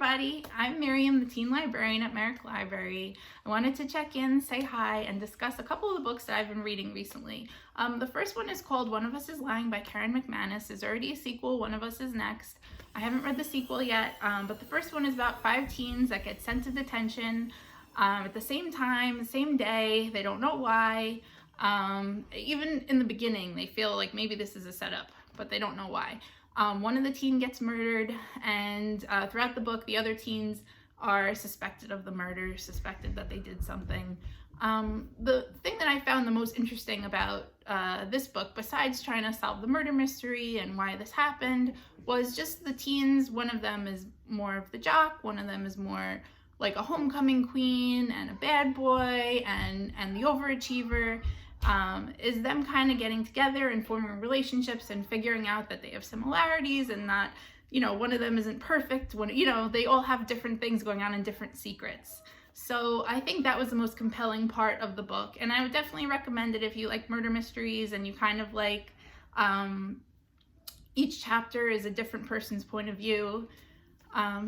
everybody, I'm Miriam, the teen librarian at Merrick Library. I wanted to check in, say hi, and discuss a couple of the books that I've been reading recently. The first one is called One of Us is Lying by Karen McManus. There's already a sequel, One of Us is Next. I haven't read the sequel yet, but the first one is about 5 teens that get sent to detention at the same time, the same day. They don't know why. Even in the beginning, they feel like maybe this is a setup, but they don't know why. One of the teens gets murdered, and throughout the book, the other teens are suspected of the murder, suspected that they did something. The thing that I found the most interesting about this book, besides trying to solve the murder mystery and why this happened, was just the teens. One of them is more of the jock, one of them is more like a homecoming queen and a bad boy and the overachiever. Is them kind of getting together and forming relationships and figuring out that they have similarities and that, one of them isn't perfect. They all have different things going on and different secrets. So I think that was the most compelling part of the book. And I would definitely recommend it if you like murder mysteries and you kind of like, each chapter is a different person's point of view.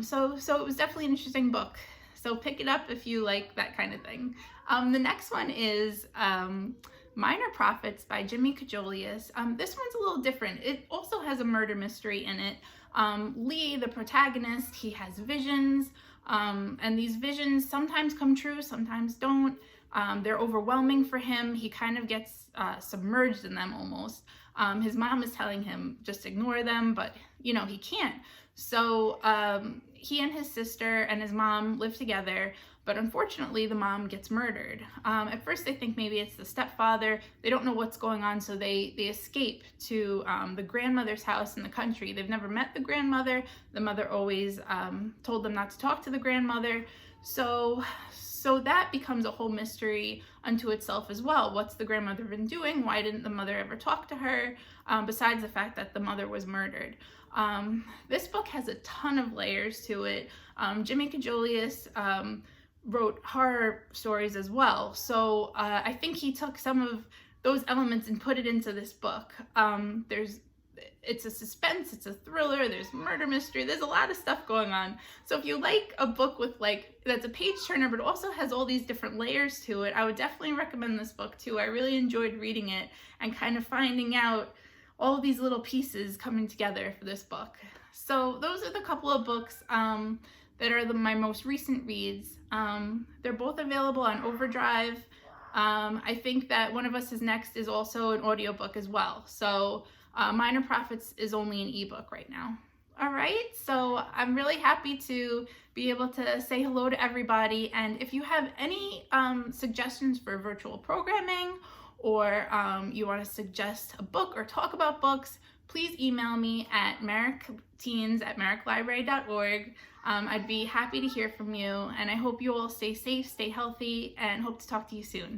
So it was definitely an interesting book. So pick it up if you like that kind of thing. The next one is Minor Prophets by Jimmy Kajolius. This one's a little different. It also has a murder mystery in it. Lee, the protagonist, he has visions, and these visions sometimes come true, sometimes don't. They're overwhelming for him. He kind of gets submerged in them almost. His mom is telling him just ignore them, but he can't. So he and his sister and his mom live together, but unfortunately the mom gets murdered. At first they think maybe it's the stepfather. They don't know what's going on, so they escape to the grandmother's house in the country. They've never met the grandmother. The mother always told them not to talk to the grandmother. So that becomes a whole mystery unto itself as well. What's the grandmother been doing? Why didn't the mother ever talk to her? Besides the fact that the mother was murdered. This book has a ton of layers to it. Jimmy Kajolius wrote horror stories as well. So I think he took some of those elements and put it into this book. It's a suspense, it's a thriller, there's murder mystery, there's a lot of stuff going on. So if you like a book with that's a page turner but also has all these different layers to it, I would definitely recommend this book too. I really enjoyed reading it and kind of finding out all of these little pieces coming together for this book. So those are the couple of books that are my most recent reads. They're both available on Overdrive. I think that One of Us is Next is also an audiobook as well. So Minor Prophets is only an ebook right now. All right, so I'm really happy to be able to say hello to everybody. And if you have any suggestions for virtual programming, or you want to suggest a book or talk about books, please email me at merrickteens@merricklibrary.org. I'd be happy to hear from you, and I hope you all stay safe, stay healthy, and hope to talk to you soon.